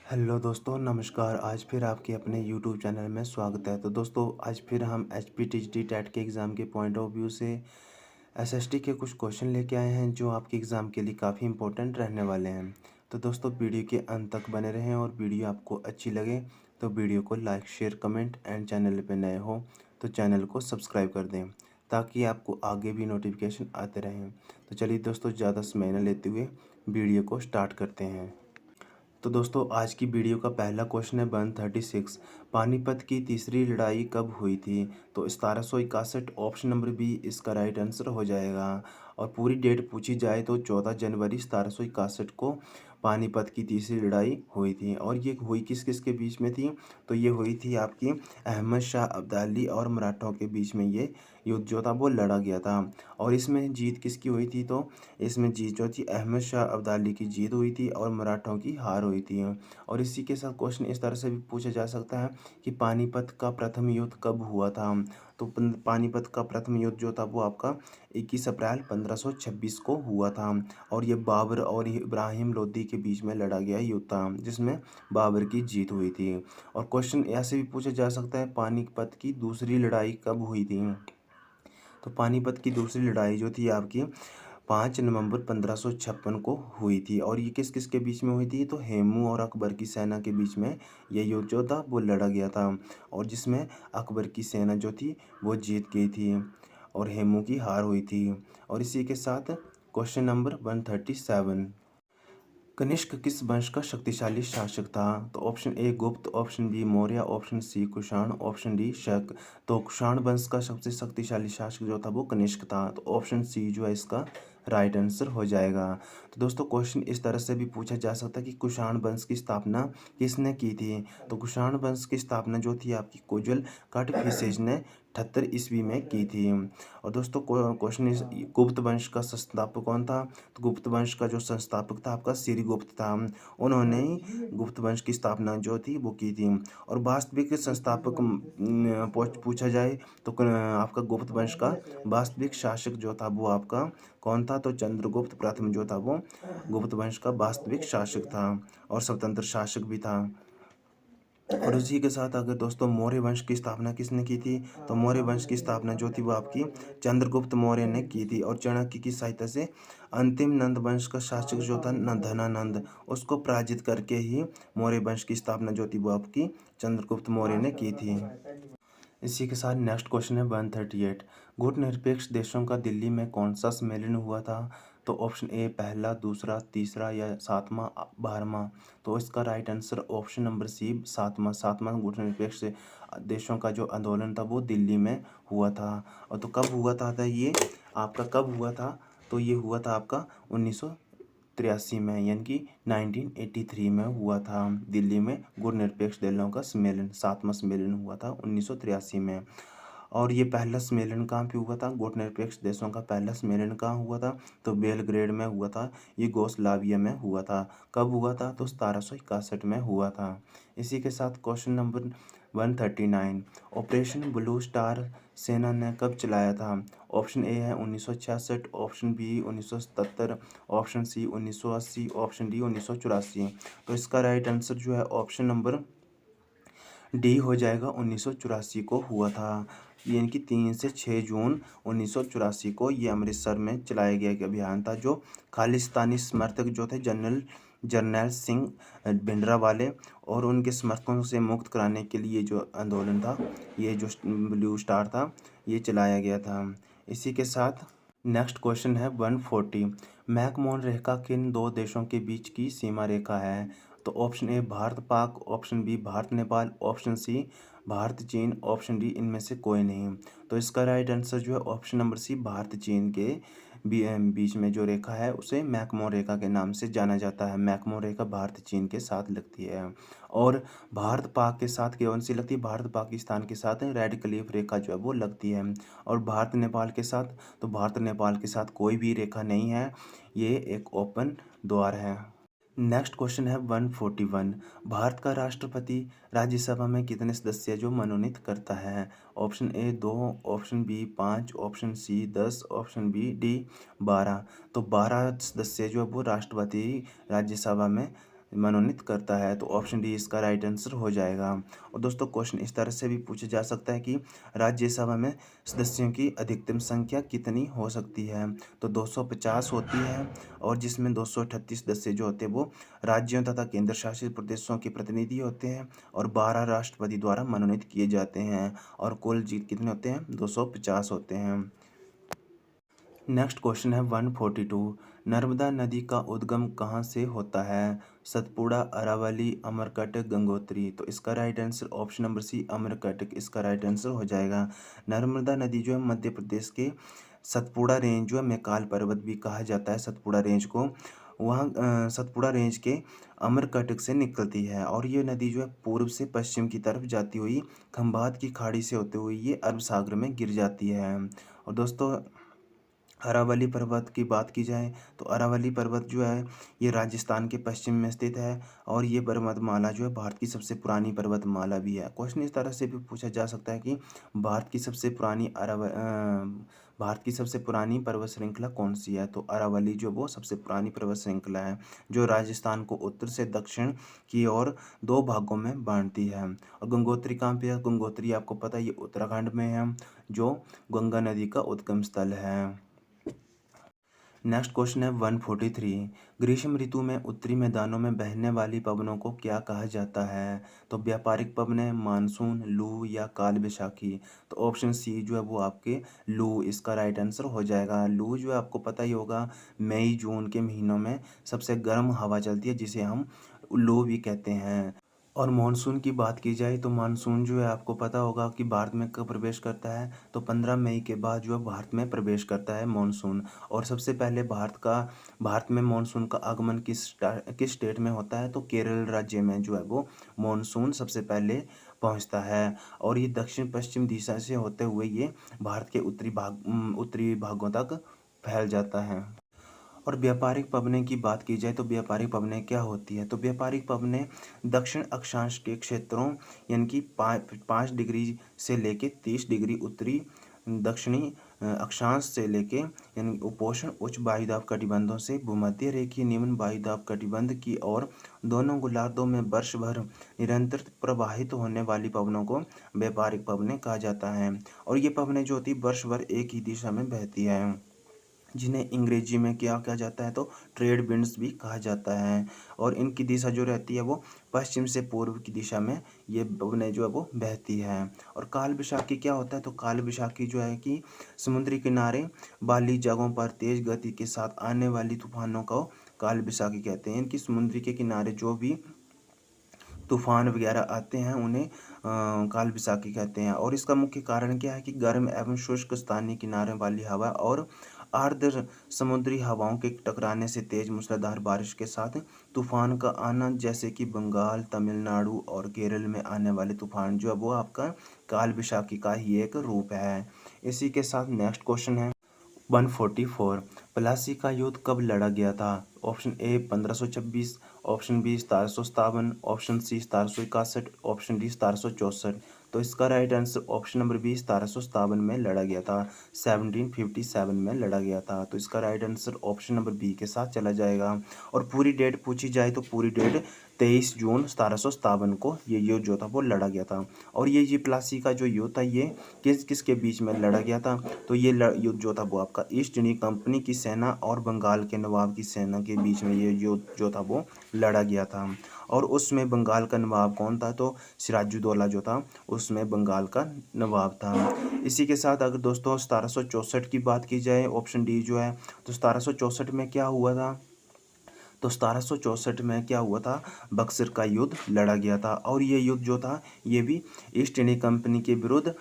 Hello दोस्तों, नमस्कार। आज फिर आपके अपने यूट्यूब चैनल में स्वागत है। तो दोस्तों, आज फिर हम एचपीटीसीटी टेट के एग्ज़ाम के पॉइंट ऑफ व्यू से एसएसटी के कुछ क्वेश्चन लेके आए हैं जो आपके एग्ज़ाम के लिए काफ़ी इंपॉर्टेंट रहने वाले हैं। तो दोस्तों, वीडियो के अंत तक बने रहें और वीडियो आपको अच्छी लगे तो वीडियो को like, share, comment and channel पर नए हो तो चैनल को सब्सक्राइब कर दें ताकि आपको आगे भी नोटिफिकेशन आते रहें। तो चलिए दोस्तों, ज़्यादा समय न लेते हुए वीडियो को स्टार्ट करते हैं। तो दोस्तों, आज की वीडियो का पहला क्वेश्चन है 136। पानीपत की तीसरी लड़ाई कब हुई थी? तो 1761 ऑप्शन नंबर बी इसका राइट आंसर हो जाएगा। और पूरी डेट पूछी जाए तो 14 जनवरी 1761 को पानीपत की तीसरी लड़ाई हुई थी। और ये हुई किस किस के बीच में थी? तो ये हुई थी आपकी अहमद शाह अब्दाली और मराठों के बीच में ये युद्ध जो था वो लड़ा गया था। और इसमें जीत किसकी हुई थी? तो इसमें जीत जो थी अहमद शाह अब्दाली की जीत हुई थी और मराठों की हार हुई थी। और इसी के साथ क्वेश्चन इस तरह से भी पूछा जा सकता है कि पानीपत का प्रथम युद्ध कब हुआ था? तो पानीपत का प्रथम युद्ध जो था वो आपका 21 अप्रैल 1526 को हुआ था। और ये बाबर और इब्राहिम लोदी के बीच में लड़ा गया युद्ध था जिसमें बाबर की जीत हुई थी। और क्वेश्चन ऐसे भी पूछा जा सकता है, पानीपत की दूसरी लड़ाई कब हुई थी? तो पानीपत की दूसरी लड़ाई जो थी आपकी 5 नवंबर 1556 को हुई थी। और ये किस किस के बीच में हुई थी? तो हेमू और अकबर की सेना के बीच में ये युद्ध जो था वो लड़ा गया था और जिसमें अकबर की सेना जो थी वो जीत गई थी और हेमू की हार हुई थी। और इसी के साथ क्वेश्चन नंबर 137। कनिष्क किस वंश का शक्तिशाली शासक था? तो option A Gupta, option B Maurya, option C Kushan, option D Shak. तो कुषाण वंश का सबसे शक्तिशाली शासक जो था वो कनिष्क था। तो ऑप्शन सी जो है इसका राइट आंसर हो जाएगा। तो दोस्तों, क्वेश्चन इस तरह से भी पूछा जा सकता है कि कुषाण वंश की स्थापना किसने की थी? तो कुषाण वंश की स्थापना जो थी आपकी कुजल काटफिसेज ने 78 ईस्वी में की थी। और दोस्तों, क्वेश्चन इस गुप्त वंश का संस्थापक कौन था? तो गुप्त वंश का जो संस्थापक था आपका श्रीगुप्त था। उन्होंने ही गुप्त वंश की स्थापना जो थी वो की थी। और वास्तविक संस्थापक पूछा जाए तो आपका गुप्त वंश का वास्तविक शासक जो था वो आपका कौन था? तो चंद्रगुप्त प्रथम जो था वो गुप्त वंश का वास्तविक शासक था और स्वतंत्र शासक भी था। और उसी के साथ अगर दोस्तों मौर्य वंश की स्थापना किसने की थी? तो मौर्य वंश की स्थापना जो थी वो आपकी चंद्रगुप्त मौर्य ने की थी। और चाणक्य की सहायता से अंतिम नंद वंश का शासक जो था धनानंद, उसको पराजित करके ही मौर्य वंश की स्थापना जो थी वो आपकी चंद्रगुप्त मौर्य ने की थी। इसी के साथ नेक्स्ट क्वेश्चन है 138। गुटनिरपेक्ष देशों का दिल्ली में कौन सा सम्मेलन हुआ था? तो ऑप्शन ए पहला, दूसरा, तीसरा या सातवां, 12वां। तो इसका right answer option number C सातवां गुटनिरपेक्ष देशों का जो आंदोलन था वो दिल्ली में हुआ था। और तो कब हुआ था ये आपका कब हुआ था? तो ये हुआ था आपका 1983 में, यानी कि 1983 में हुआ था। दिल्ली में गुटनिरपेक्ष दलों का सम्मेलन, सातवां सम्मेलन हुआ था 1983 में। और ये पहला सम्मेलन कहाँ पे हुआ था? गुटनिरपेक्ष देशों का पहला सम्मेलन कहाँ हुआ था? तो बेलग्रेड में हुआ था। ये युगोस्लाविया में हुआ था। कब हुआ था? तो 1761 में हुआ था। इसी के साथ question number 139। Operation blue star सेना ने कब चलाया था? ऑप्शन ए है 1966, option B 1977, option C 1980, option D 1984। तो इसका राइट आंसर जो है ऑप्शन नंबर डी हो जाएगा। 1984 को हुआ था, यानी कि 3 से 6 जून 1984 को ये अमृतसर में चलाया गया एक अभियान था जो खालिस्तानी समर्थक जो थे जर्नैल सिंह भिंडरावाले और उनके समर्थकों से मुक्त कराने के लिए जो आंदोलन था, ये जो ब्लू स्टार था, ये चलाया गया था। इसी के साथ नेक्स्ट क्वेश्चन है 140। मैकमोहन रेखा किन दो देशों के बीच की सीमा रेखा है? तो option A Bharat Pak, option B Bharat Nepal, option C Bharat चीन, ऑप्शन डी इनमें से कोई नहीं। तो इसका राइट आंसर जो है ऑप्शन नंबर सी भारत चीन के बीच में जो रेखा है उसे मैकमोहन रेखा के नाम से जाना जाता है। मैकमोहन रेखा भारत चीन के साथ लगती है। और भारत पाक के साथ कौन सी लगती है? भारत पाकिस्तान के साथ रेड क्लिफ रेखा जो है वो लगती है। और भारत नेपाल के साथ, तो भारत नेपाल के साथ कोई भी रेखा नहीं है, ये एक ओपन द्वार है। नेक्स्ट क्वेश्चन है 141। भारत का राष्ट्रपति राज्यसभा में कितने सदस्य जो मनोनीत करता है? Option A 2, option B 5, option C 10, option D 12। तो 12 सदस्य जो है वो राष्ट्रपति राज्यसभा में मनोनीत करता है। तो ऑप्शन डी इसका राइट आंसर हो जाएगा। और दोस्तों क्वेश्चन इस तरह से भी पूछा जा सकता है कि राज्यसभा में सदस्यों की अधिकतम संख्या कितनी हो सकती है। तो 250 होती है, और जिसमें 238 सदस्य जो होते हैं वो राज्यों तथा केंद्र शासित प्रदेशों के प्रतिनिधि होते हैं, और 12 राष्ट्रपति द्वारा मनोनीत किए जाते हैं, और कुल जीत कितने होते हैं, 250 होते हैं। नेक्स्ट क्वेश्चन है 142। नर्मदा नदी का उद्गम कहाँ से होता है। सतपुड़ा, अरावली, अमरकंटक, गंगोत्री। तो इसका right answer option number C Amarkantak इसका राइट आंसर हो जाएगा। नर्मदा नदी जो है मध्य प्रदेश के सतपुड़ा रेंज जो है मैकाल पर्वत भी कहा जाता है सतपुड़ा रेंज को, वहाँ सतपुड़ा रेंज के अमरकंटक से निकलती है, और ये नदी जो है पूर्व से पश्चिम की तरफ जाती हुई खंभात की खाड़ी से होते हुए ये अरब सागर में गिर जाती है। और दोस्तों अरावली पर्वत की बात की जाए तो अरावली पर्वत जो है ये राजस्थान के पश्चिम में स्थित है, और ये पर्वतमाला जो है भारत की सबसे पुरानी पर्वतमाला भी है। क्वेश्चन इस तरह से भी पूछा जा सकता है कि भारत की सबसे पुरानी भारत की सबसे पुरानी पर्वत श्रृंखला कौन सी है। तो अरावली जो वो सबसे पुरानी पर्वत श्रृंखला है, जो राजस्थान को उत्तर से दक्षिण की ओर 2 भागों में बांटती है। और गंगोत्री कहाँ पे है, गंगोत्री आपको पता है ये उत्तराखंड में है, जो गंगा नदी का उद्गम स्थल है। नेक्स्ट क्वेश्चन है 143। ग्रीष्म ऋतु में उत्तरी मैदानों में बहने वाली पवनों को क्या कहा जाता है। तो व्यापारिक पवनें, मानसून, लू या काल बैसाखी। तो ऑप्शन सी जो है वो आपके लू इसका राइट आंसर हो जाएगा। लू जो है आपको पता ही होगा मई जून के महीनों में सबसे गर्म हवा चलती है, जिसे हम लू भी कहते हैं। और मानसून की बात की जाए तो मानसून जो है आपको पता होगा कि भारत में कब प्रवेश करता है। तो 15 मई के बाद जो है भारत में प्रवेश करता है मानसून। और सबसे पहले भारत में मानसून का आगमन किस स्टेट में होता है। तो केरल राज्य में जो है वो मानसून सबसे पहले पहुंचता है, और ये दक्षिण पश्चिम दिशा से होते हुए ये भारत के उत्तरी भागों तक फैल जाता है। और व्यापारिक पवनें की बात की जाए तो व्यापारिक पवनें क्या होती है। तो व्यापारिक पवनें दक्षिण अक्षांश के क्षेत्रों यानी कि 5 डिग्री से लेके 30 डिग्री उत्तरी दक्षिणी अक्षांश से लेके यानी उपोष्ण उच्च वायुदाब कटिबंधों से भूमध्य रेखीय निम्न वायुदाब कटिबंध की ओर दोनों गोलार्धों में वर्ष भर निरंतर प्रवाहित होने वाली पवनों को व्यापारिक पवनें कहा जाता है। और ये पवनें जो होती वर्ष भर एक ही दिशा में बहती है, जिन्हें अंग्रेजी में क्या कहा जाता है, तो ट्रेड विंड्स भी कहा जाता है। और इनकी दिशा जो रहती है वो पश्चिम से पूर्व की दिशा में ये पवनें जो है वो बहती है। और काल बैसाखी क्या होता है। तो काल बैसाखी जो है कि समुद्री किनारे वाली जगहों पर तेज गति के साथ आने वाली तूफानों को काल बैसाखी कहते हैं। इनकी समुद्री के किनारे जो भी तूफान वगैरह आते हैं उन्हें काल बैसाखी कहते हैं। और इसका मुख्य कारण क्या है कि गर्म एवं शुष्क स्थानीय किनारे वाली हवा और आर्द्र समुद्री हवाओं के टकराने से तेज मूसलाधार बारिश के साथ तूफान का आना, जैसे कि बंगाल, तमिलनाडु और केरल में आने वाले तूफान जो है वो आपका काल बैसाखी का ही एक रूप है। इसी के साथ नेक्स्ट क्वेश्चन है 144। प्लासी का युद्ध कब लड़ा गया था। Option A 1526, option B 1757, option C 1761, option D 1764। तो इसका right answer option number B 1757 में लड़ा गया था, 1757 में लड़ा गया था। तो इसका right answer option number B के साथ चला जाएगा। और पूरी डेट पूछी जाए तो पूरी डेट 23 जून 1757 को ये युद्ध जो था वो लड़ा गया था। और ये प्लासी का जो युद्ध था ये किस किस के बीच में लड़ा गया था। तो ये युद्ध जो था वो आपका ईस्ट इंडिया कंपनी की सेना और बंगाल के नवाब की सेना के बीच में ये युद्ध जो था वो लड़ा गया था। और उसमें बंगाल का नवाब कौन था। तो सिराजुद्दौला जो था उसमें बंगाल का नवाब था। इसी के साथ अगर दोस्तों 1764 की बात की जाए, ऑप्शन डी जो है, तो 1764 में क्या हुआ था। तो 1764 में क्या हुआ था, बक्सर का युद्ध लड़ा गया था। और ये युद्ध जो था ये भी ईस्ट इंडिया कंपनी के विरुद्ध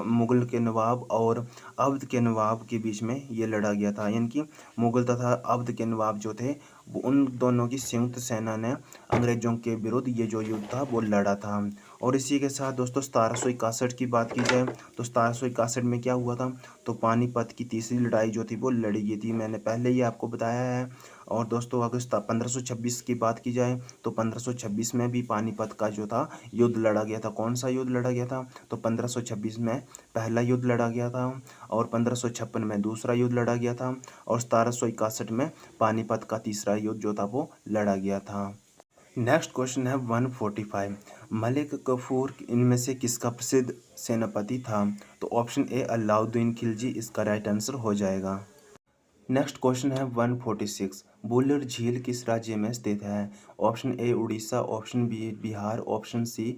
मुगल के नवाब और अवध के नवाब के बीच में ये लड़ा गया था। यानी कि मुगल तथा अवध के नवाब जो थे वो उन दोनों की संयुक्त सेना ने अंग्रेजों के विरुद्ध ये जो युद्ध था वो लड़ा था। और इसी के साथ दोस्तों 1761 की बात की जाए तो 1761 में क्या हुआ था। तो पानीपत की तीसरी लड़ाई जो थी वो लड़ी गई थी, मैंने पहले ही आपको बताया है। और दोस्तों अगर 1526 की बात की जाए तो 1526 में भी पानीपत का जो था युद्ध लड़ा गया था। कौन सा युद्ध लड़ा गया था? तो 1526 में पहला युद्ध लड़ा गया था और 1556 में दूसरा युद्ध लड़ा गया था और 1761 में पानीपत का तीसरा युद्ध जो था वो लड़ा गया था। नेक्स्ट क्वेश्चन है 145। मलिक कफूर इनमें से किसका प्रसिद्ध सेनापति था? तो ऑप्शन ए अलाउद्दीन खिलजी इसका राइट आंसर हो जाएगा। नेक्स्ट क्वेश्चन है 146। बुलर झील किस राज्य में स्थित है? Option A Orissa, option B Bihar, option C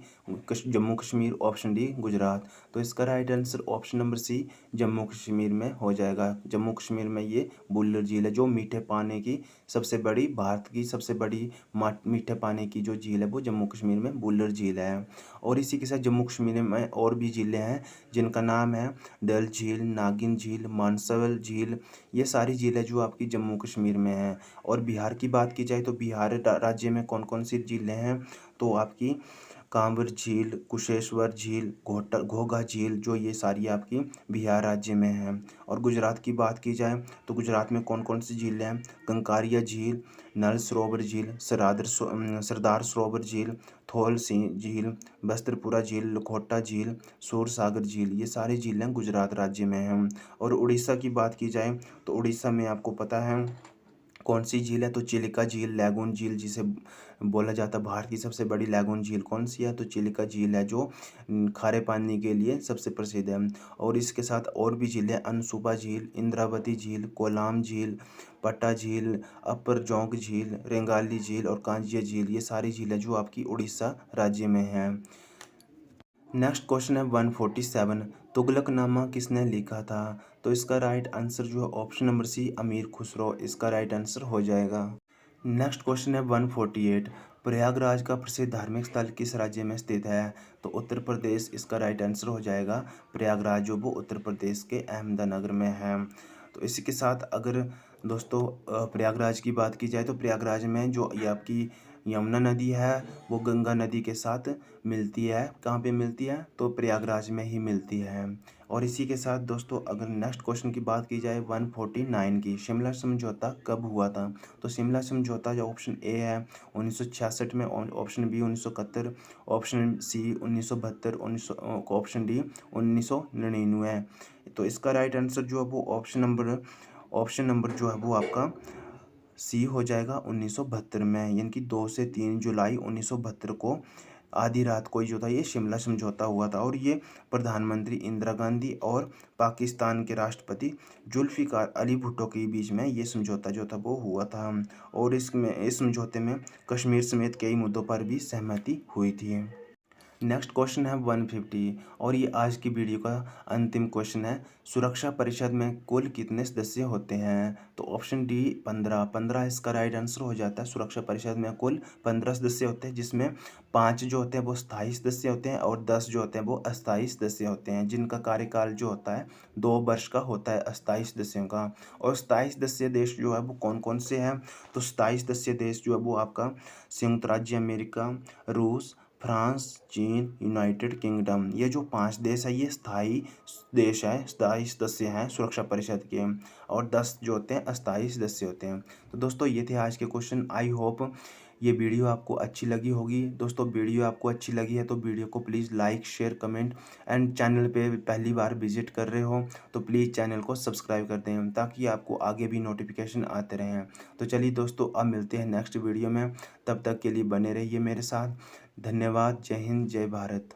Jammu Kashmir, option D Gujarat. तो इसका right answer option number C Jammu Kashmir में हो जाएगा। जम्मू कश्मीर में ये बुलर झील है जो मीठे पानी की सबसे बड़ी, भारत की सबसे बड़ी मीठे पानी की जो झील है वो जम्मू कश्मीर में बुलर झील है। और इसी के साथ जम्मू कश्मीर में और भी झीलें हैं जिनका नाम है डल झील, नागिन झील, मानसवल झील। ये सारी झीलें जो आपकी जम्मू कश्मीर में हैं। और बिहार की बात की जाए तो बिहार राज्य में कौन कौन सी झीलें हैं? तो आपकी कांवर झील, कुशेश्वर झील, घोघा झील, जो ये सारी आपकी बिहार राज्य में हैं। और गुजरात की बात की जाए तो गुजरात में कौन कौन सी झीलें हैं? कंकारिया झील, नल सरोवर झील, सरदार सरोवर झील, थोल सिंह झील, बस्तरपुरा झील, लखोटा झील, सूरसागर झील। ये सारी झीलें गुजरात राज्य में हैं। और उड़ीसा की बात की जाए तो उड़ीसा में आपको पता है कौन सी झील है? तो चिलिका झील, लैगून झील जिसे बोला जाता है भारत की सबसे बड़ी लैगून झील कौन सी है? तो चिलिका झील है जो खारे पानी के लिए सबसे प्रसिद्ध है। और इसके साथ और भी झीलें अनसुबा झील, इंद्रावती झील, कोलाम झील, पट्टा झील, अपर जोंक झील, रेंगाली झील और कांजिया झील। ये सारी झीलें जो आपकी उड़ीसा राज्य में हैं। नेक्स्ट क्वेश्चन है 147। तुगलकनामा किसने लिखा था? तो इसका राइट आंसर जो है ऑप्शन नंबर सी अमीर खुसरो इसका राइट आंसर हो जाएगा। नेक्स्ट क्वेश्चन है 148। प्रयागराज का प्रसिद्ध धार्मिक स्थल किस राज्य में स्थित है? तो उत्तर प्रदेश इसका राइट आंसर हो जाएगा। प्रयागराज जो वो उत्तर प्रदेश के अहमदनगर में है। तो इसी के साथ अगर दोस्तों प्रयागराज की बात की जाए तो प्रयागराज में जो ये आपकी यमुना नदी है वो गंगा नदी के साथ मिलती है। कहाँ पे मिलती है? तो प्रयागराज में ही मिलती है। और इसी के साथ दोस्तों अगर नेक्स्ट क्वेश्चन की बात की जाए 149 की, शिमला समझौता कब हुआ था? तो शिमला समझौता जो ऑप्शन ए है 1966 में, option B 1971, option C 1972, option D 1999। तो इसका राइट आंसर जो है वो ऑप्शन नंबर जो है वो आपका सी हो जाएगा 1972 में, यानी कि 2 से 3 जुलाई 1972 को आधी रात को जो था ये शिमला समझौता हुआ था। और ये प्रधानमंत्री इंदिरा गांधी और पाकिस्तान के राष्ट्रपति जुल्फ़िकार अली भुट्टो के बीच में ये समझौता जो था वो हुआ था। और इस समझौते में कश्मीर समेत कई मुद्दों पर भी सहमति हुई थी। नेक्स्ट क्वेश्चन है 150 और ये आज की वीडियो का अंतिम क्वेश्चन है। सुरक्षा परिषद में कुल कितने सदस्य होते हैं? तो ऑप्शन डी 15 इसका राइट आंसर हो जाता है। सुरक्षा परिषद में कुल 15 सदस्य होते हैं जिसमें 5 जो होते हैं वो स्थायी सदस्य होते हैं और 10 जो होते हैं वो अस्थायी सदस्य होते हैं, जिनका कार्यकाल जो होता है 2 वर्ष का होता है अस्थायी सदस्यों का। और स्थायी सदस्य देश जो है वो कौन कौन से हैं? तो स्थायी सदस्य देश जो है वो आपका संयुक्त राज्य अमेरिका, रूस, फ्रांस, चीन, यूनाइटेड किंगडम। ये जो 5 देश है ये स्थायी देश है, स्थायी सदस्य हैं सुरक्षा परिषद के। और 10 जो होते हैं अस्थायी सदस्य होते हैं। तो दोस्तों ये थे आज के क्वेश्चन। आई होप ये वीडियो आपको अच्छी लगी होगी। दोस्तों वीडियो आपको अच्छी लगी है तो वीडियो को please like, share, comment and channel पे पहली बार विजिट कर रहे हो तो प्लीज़ चैनल को सब्सक्राइब कर दें ताकि आपको आगे भी नोटिफिकेशन आते रहें। तो चलिए दोस्तों अब मिलते हैं नेक्स्ट वीडियो में, तब तक के लिए बने रहिए मेरे साथ। धन्यवाद। जय हिंद, जय भारत।